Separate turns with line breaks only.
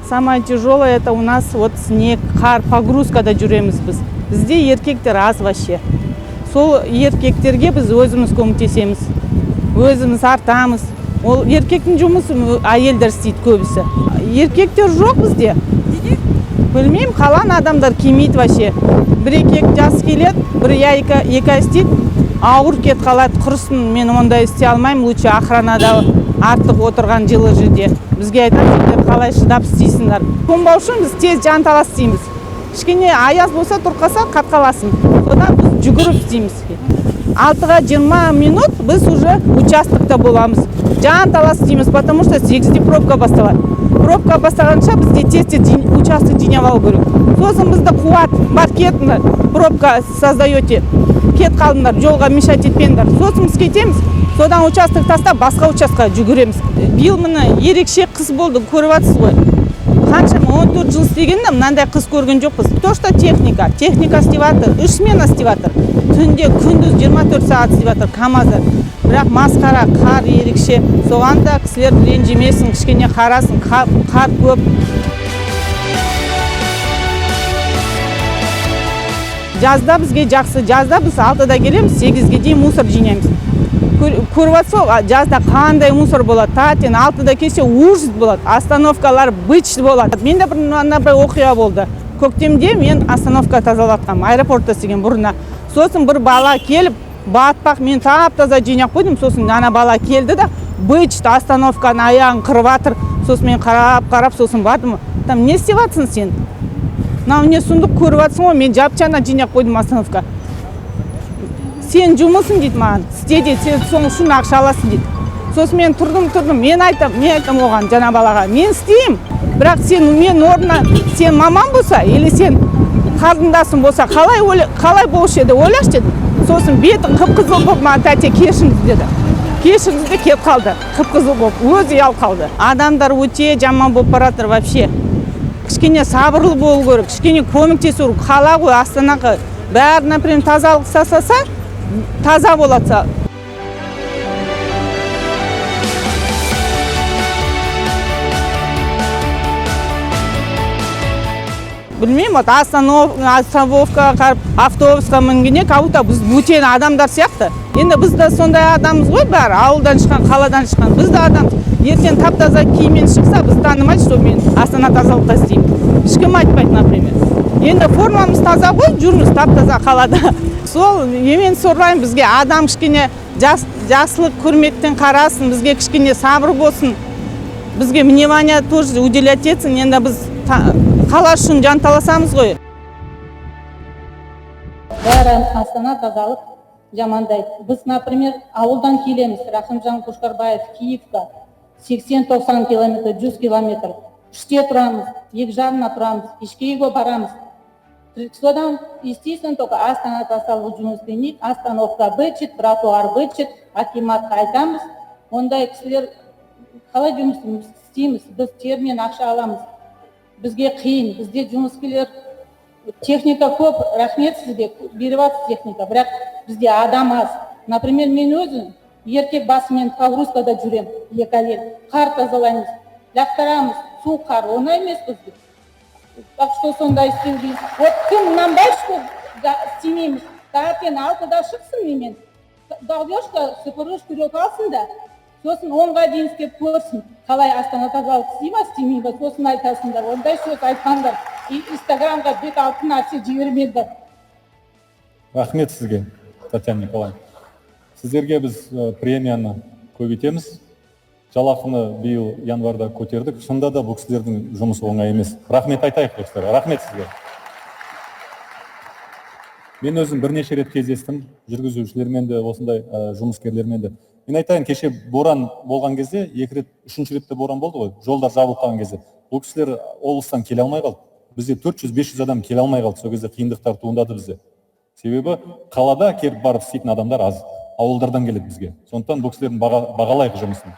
Самое тяжелое это у нас вот снег, қар, погрузкада жүреміз біз. Бізде еркектер аз вообще. Сол еркектерге біз өзіміз көмектесеміз. Өзіміз артамыз. Ол еркектің жұмысы әйелдер істейді көбісі. Еркектер жоқ бізде. Білмеймін, қалан адамдар келмейді вообще. Бір еркек жас келеді, бір екі істейді, ауыр кет қалады, құрысын, мен ондай істей алмаймын, лучше охранада артық отырған жылы жерде. Бізге айтады, сендер қалай шыдап істейсіңдер. Қонбау үшін біз тез жанталас істейміз. Кішкене аяз болса тұрқаса қатқаласын. Содан біз жүгіріп істейміз. 6-ға 20 минут біз уже участокта боламыз. Жанталас істейміз, потому что 8-де пробка басталады. Пробка бастағанша бізде тез участок жинап алу керек. Сосын бізді қуат, бар кетіңдер, пробка создаете. Кет қалдыңдар, жолға мешать етпеңдер. Сосын біз кетеміз, содан участок тастап басқа участокқа жүгіреміз. Биыл міне ерекше қыс болды, көріп жатсыз ғой. Қаншама 14 жыл істегенде мынандай қыс көрген жоқпыз. То, что техника істеп жатыр, 3 смена істеп жатыр. Түнде күндіз 24 сағат істеп жатыр КАМАЗдар. Бірақ масқара, қар ерекше. Соған да кісілер ренжімесін, кішкене қарасын, қар көп. Жазда бізге жақсы, жазда біз 6-да келеміз, 8-ге дейін мусор жинаймыз. Көріп жатсыз, жазда қандай мусор болады, таңертең 6-да келсе ужас болады, остановкалар быч болады. Менде бір оқиға болды. Көктемде мен остановка тазалатқам, аэропортта істеген бұрында. Сосын бір бала келіп, батпақ, мен тап-таза жинап қойдым, сосын ана бала келді да, быч остановканы аяғын қырып жатыр. Сосын мен қарап, сосын бардым. Там не істеп жатсың сен? Мынау не сұмдық көріп жатсың ғой, мен жапчана жинап қойдым остановка. Сен жұмысың дейді маған, істе дейді, сен соң үшін ақша аласың дейді. Сосын мен тұрдым, мен айтам оған, жана балаға, мен істеймін. Бірақ сен мен орнына, сен маман болса, или сен қарындасың болса, қалай болушы еді, ойлашы деді. Сосын бетін қып-қызыл болып, маған тәте кешіріңіз деді. Кешіріңіз де кет қалды, қып-қызыл болып, өзі ұял қалды. Адамдар өте жаман болып баратыр вообще. Кішкене сабырлы болу керек, кішкене көмектесу керек. Қала ғой Астанаға бәрі, например, тазалық жасаса, таза болады. Білмеймін, остановка, автобусқа мінгенде, как будто біз бөтен адамдар сияқты. Енді біз де сондай адамыз ғой бәрі, ауылдан шыққан, қаладан шыққан. Біз де адам, ертең тап-таза киіммен шықса, біз танымайды, что мен Астана тазалықта істеймін. Ешкім айтпайды, например. Енді формамыз таза ғой, жүрміз тап-таза қалада. Сол, мен сұрайын, бізге адам кішкене жақсылық құрметтен қарасын, бізге кішкене сабыр болсын. Бізге внимание тоже уделять етсін, енді біз қала үшін жанталасамыз ғой.
Бәрі Астана тазалық жамандайды. Біз, например, ауылдан келеміз, Рахымжан Қошқарбаев, Киевка, 80-90 километр, 100 километр. Үште тұрамыз, 2 жарына тұрамыз, Ишкейге барамыз. Содан естейсің, только Астана тазалық жұмыс істемейді, остановка бычет, тротуар бычет, акиматқа айтамыз. Ондай кісілер қалай жұмыс істейміз, біз термен ақша аламыз. Бізге қиын, бізде жұмыскерлер техника көп, рахмет сізге, беріп жатсыз техника, бірақ бізде адам аз. Например, мен өзім еркек басымен погрузкада жүрем, 2 әйел, қар тазалаймыз, лақтырамыз, су қар, оңай емес бізге. Так что сондай істеудейіз. Вот кім нанбай что істемейміз, таңертең 6-да шықсын немен, дағдешка сыпырғыш күрек алсын да, сосын 10-ға дейін істеп көрсін, қалай Астана тазалық істей ма, істемей ма, сосын айтасыңдар. Ондай сөз айтқандар, Инстаграмға бет алтын нәрсе жібермеңдер.
Рахмет сізге, Татьяна Николаевна. Сіздерге біз премияны көбейтеміз. Жалақыны биыл январда көтердік. Шынында да бұл кісілердің жұмысы оңай емес. Рахмет айтайық достар. Рахмет сізге. Мен өзім бірнеше рет кездестім, жүргізушілермен де, осындай жұмыскерлермен де. Мен айтайын, кеше боран болған кезде, 2 рет, 3-ші ретте боран болды ғой, жолдар жабылып қалған кезде. Бұл кісілер облыстан келе алмай қалды. Бізде 400-500 адам келе алмай қалды. Сол кезде қиындықтар туындады бізде. Себебі қалада келіп барып істейтін адамдар аз. Ауылдардан келеді бізге. Сондықтан бұл кісілердің бағалайық жұмысын.